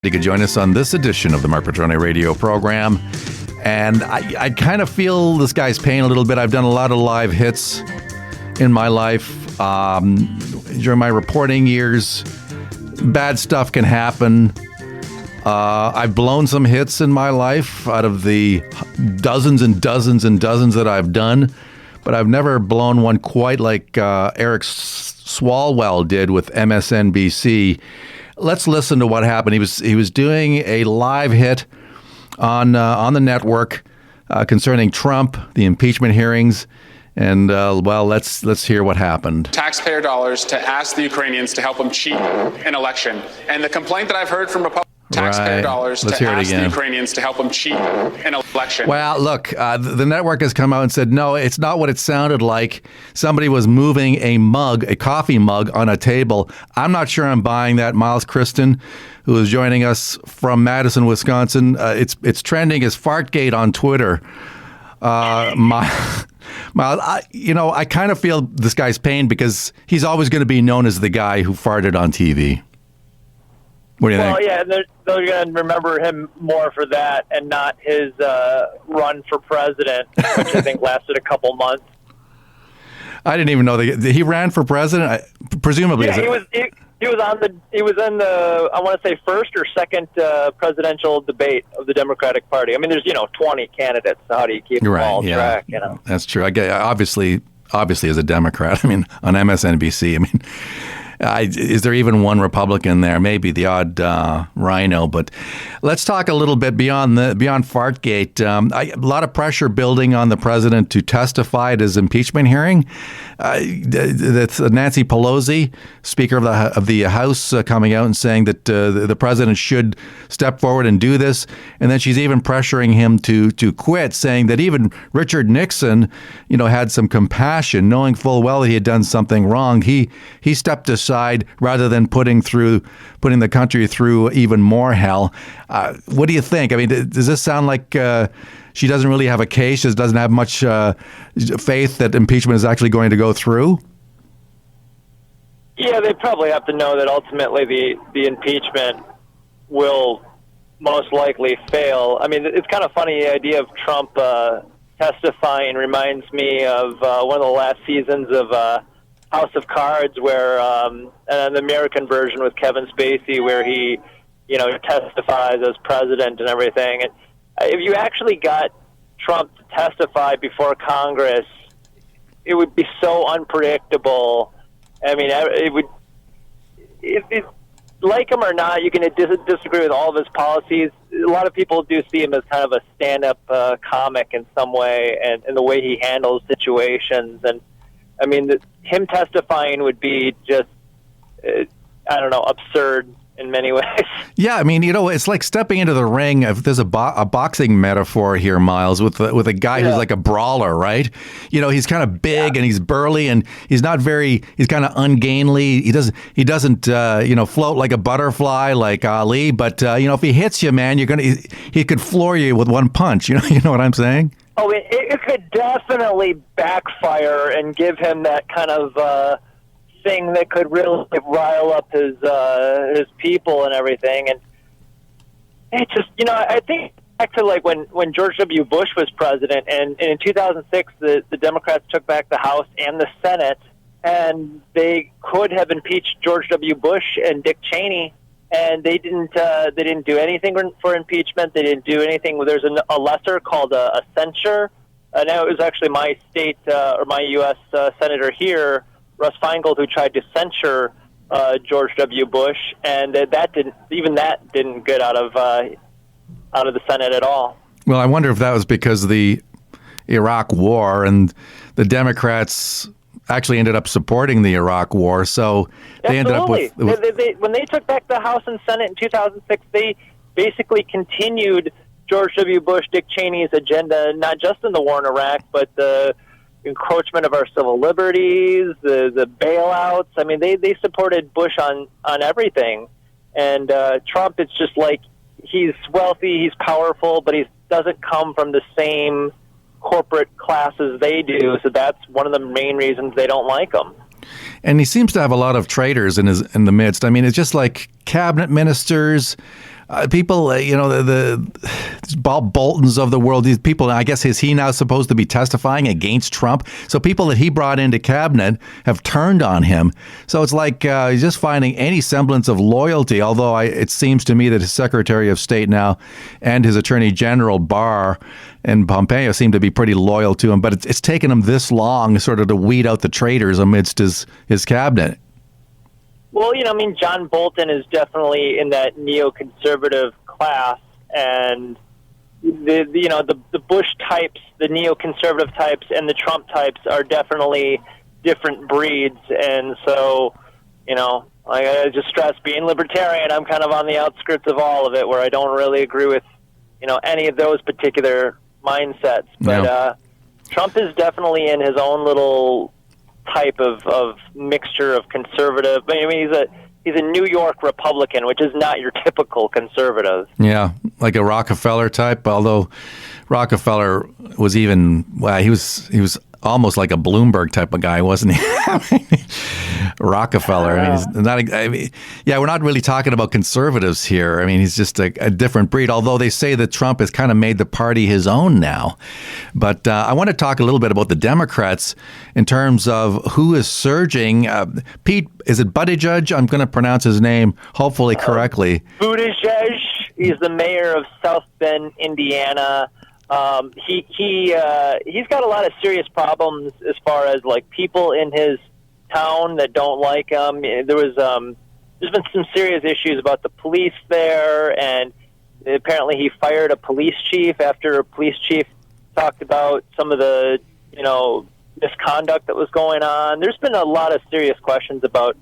You could join us on this edition of the Marc Patrone radio program. And I kind of feel this guy's pain a little bit. I've done a lot of live hits in my life. During my reporting years, bad stuff can happen. I've blown some hits in my life out of the dozens and dozens and dozens that I've done. But I've never blown one quite like Eric Swalwell did with MSNBC. Let's listen to what happened. He was doing a live hit on the network concerning Trump, the impeachment hearings, and let's hear what happened. Taxpayer dollars to ask the Ukrainians to help them cheat an election, and the complaint that I've heard from Republicans. Taxpayer dollars to ask the Ukrainians to help them cheat an election. Well, look, the network has come out and said, no, it's not what it sounded like. Somebody was moving a coffee mug on a table. I'm not sure I'm buying that. Miles Kristen, who is joining us from Madison, Wisconsin, it's trending as Fartgate on Twitter. Miles, I kind of feel this guy's pain because he's always going to be known as the guy who farted on TV. What do you think? Well, yeah, they're going to remember him more for that and not his run for president, which I think lasted a couple months. I didn't even know he ran for president. Presumably, yeah, he was in the I want to say first or second presidential debate of the Democratic Party. I mean, there's 20 candidates. So how do you keep them all track? That's true. I get obviously as a Democrat. I mean, on MSNBC. I mean. Is there even one Republican there? Maybe the odd rhino. But let's talk a little bit beyond Fartgate. A lot of pressure building on the president to testify at his impeachment hearing. That's Nancy Pelosi, Speaker of the House, coming out and saying that the president should step forward and do this. And then she's even pressuring him to quit, saying that even Richard Nixon, had some compassion, knowing full well that he had done something wrong. He stepped aside rather than putting the country through even more hell. What do you think? I mean, does this sound like she doesn't really have a case, just doesn't have much faith that impeachment is actually going to go through? Yeah, they probably have to know that ultimately the impeachment will most likely fail. I mean, it's kind of funny, the idea of Trump testifying reminds me of one of the last seasons of House of Cards, where the American version with Kevin Spacey, where he, testifies as president and everything. And if you actually got Trump to testify before Congress, it would be so unpredictable. I mean, it would. Like him or not, you can disagree with all of his policies. A lot of people do see him as kind of a stand-up comic in some way, and the way he handles situations. And I mean, him testifying would be just, absurd in many ways. Yeah, I mean, it's like stepping into the ring. If there's a boxing metaphor here, Miles, with a guy who's like a brawler, right? He's kind of big and he's burly and he's not he's kind of ungainly. He doesn't float like a butterfly like Ali. But if he hits you, man, he could floor you with one punch. You know what I'm saying? Oh, it could definitely backfire and give him that kind of thing that could really rile up his people and everything. And it's just, I think back to like when George W. Bush was president, and in 2006 the Democrats took back the House and the Senate, and they could have impeached George W. Bush and Dick Cheney. And they didn't do anything for impeachment. They didn't do anything. There's a lesser called a censure. Now, it was actually my state or my U.S. Senator here, Russ Feingold, who tried to censure George W. Bush, and that didn't get out of the Senate at all. Well, I wonder if that was because of the Iraq War, and the Democrats actually ended up supporting the Iraq War, so they ended up with... When they took back the House and Senate in 2006, they basically continued George W. Bush, Dick Cheney's agenda, not just in the war in Iraq, but the encroachment of our civil liberties, the bailouts. I mean, they supported Bush on everything. And Trump, it's just like he's wealthy, he's powerful, but he doesn't come from the same corporate classes they do, so that's one of the main reasons they don't like him. And he seems to have a lot of traitors in the midst. I mean, it's just like cabinet ministers, people, the Bob Boltons of the world, these people, I guess, is he now supposed to be testifying against Trump? So people that he brought into cabinet have turned on him. So it's like he's just finding any semblance of loyalty, although it seems to me that his Secretary of State now and his Attorney General Barr and Pompeo seem to be pretty loyal to him. But it's taken him this long sort of to weed out the traitors amidst his cabinet. Well, John Bolton is definitely in that neoconservative class, and the Bush types, the neoconservative types, and the Trump types are definitely different breeds. And so, I just stress, being libertarian, I'm kind of on the outskirts of all of it, where I don't really agree with, any of those particular mindsets. But Trump is definitely in his own little type of mixture of conservative. I mean, he's a New York Republican, which is not your typical conservative. Yeah, like a Rockefeller type. Although Rockefeller was he was almost like a Bloomberg type of guy, wasn't he? Rockefeller. We're not really talking about conservatives here. I mean, he's just a different breed, although they say that Trump has kind of made the party his own now. But I want to talk a little bit about the Democrats in terms of who is surging. Pete, is it Buttigieg? I'm going to pronounce his name hopefully correctly. Buttigieg. He's the mayor of South Bend, Indiana. He's got a lot of serious problems as far as like people in his town that don't like him. There's been some serious issues about the police there, and apparently he fired a police chief after a police chief talked about some of the misconduct that was going on. There's been a lot of serious questions about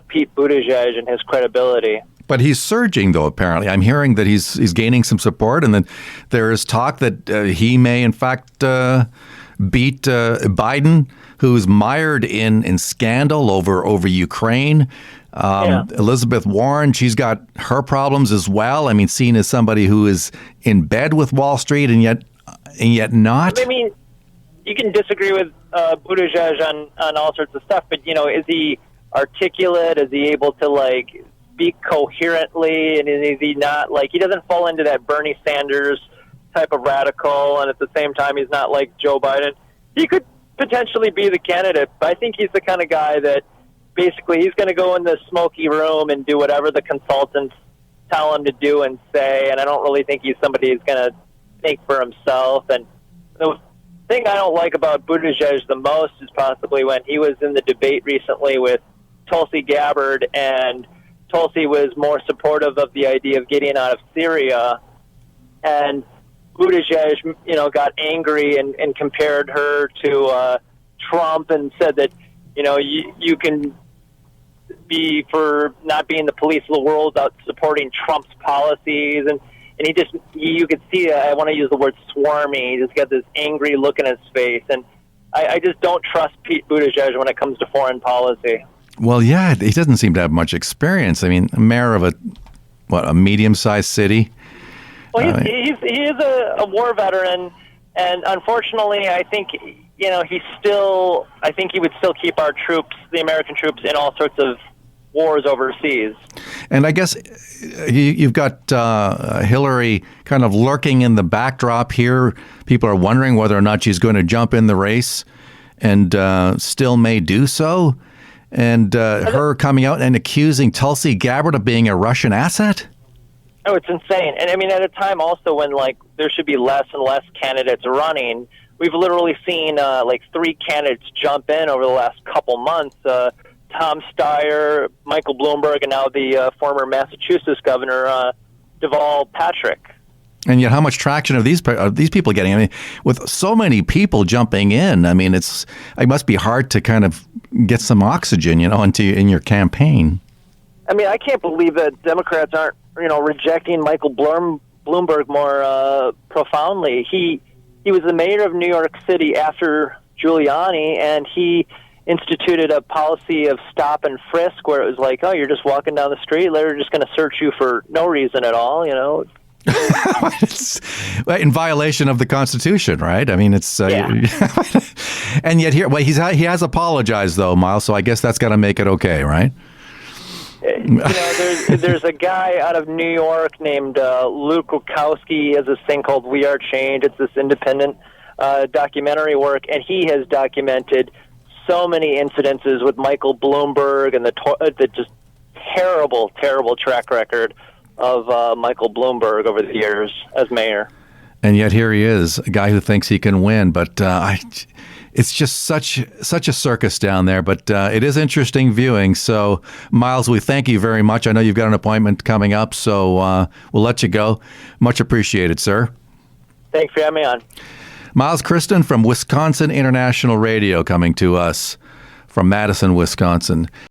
Pete Buttigieg and his credibility. But he's surging, though, apparently. I'm hearing that he's gaining some support, and that there is talk that he may, in fact, beat Biden, who's mired in scandal over Ukraine. Elizabeth Warren, she's got her problems as well. I mean, seen as somebody who is in bed with Wall Street and yet not. I mean, you can disagree with Buttigieg on all sorts of stuff, but, is he articulate? Is he able to, speak coherently, and is he not he doesn't fall into that Bernie Sanders type of radical, and at the same time he's not like Joe Biden. He could potentially be the candidate, but I think he's the kind of guy that basically he's going to go in the smoky room and do whatever the consultants tell him to do and say, and I don't really think he's somebody who's going to think for himself. And the thing I don't like about Buttigieg the most is possibly when he was in the debate recently with Tulsi Gabbard, and Tulsi was more supportive of the idea of getting out of Syria, and Buttigieg, got angry and compared her to Trump and said that, you can be for not being the police of the world without supporting Trump's policies, and you could see, I want to use the word swarmy. He just got this angry look in his face, and I just don't trust Pete Buttigieg when it comes to foreign policy. Well, yeah, he doesn't seem to have much experience. I mean, mayor of a medium-sized city. Well, he is a war veteran, and unfortunately, I think I think he would still keep our troops, the American troops, in all sorts of wars overseas. And I guess you've got Hillary kind of lurking in the backdrop here. People are wondering whether or not she's going to jump in the race, and still may do so. And her coming out and accusing Tulsi Gabbard of being a Russian asset? Oh, it's insane. And I mean, at a time also when there should be less and less candidates running, we've literally seen 3 candidates jump in over the last couple months. Tom Steyer, Michael Bloomberg, and now the former Massachusetts governor, Deval Patrick. And yet, how much traction are these people getting? I mean, with so many people jumping in, I mean, it must be hard to kind of get some oxygen, in your campaign. I mean, I can't believe that Democrats aren't, rejecting Michael Bloomberg more profoundly. He was the mayor of New York City after Giuliani, and he instituted a policy of stop and frisk, where it was like, oh, you're just walking down the street, they're just going to search you for no reason at all, It's in violation of the Constitution, right? I mean, it's and yet he has apologized though, Miles. So I guess that's got to make it okay, right? There's a guy out of New York named Luke Wachowski. He has this thing called We Are Change. It's this independent documentary work, and he has documented so many incidences with Michael Bloomberg and the just terrible, terrible track record of Michael Bloomberg over the years as mayor. And yet here he is, a guy who thinks he can win. But it's just such a circus down there. But it is interesting viewing. So, Miles, we thank you very much. I know you've got an appointment coming up, so we'll let you go. Much appreciated, sir. Thanks for having me on. Miles Kristen from Wisconsin International Radio coming to us from Madison, Wisconsin.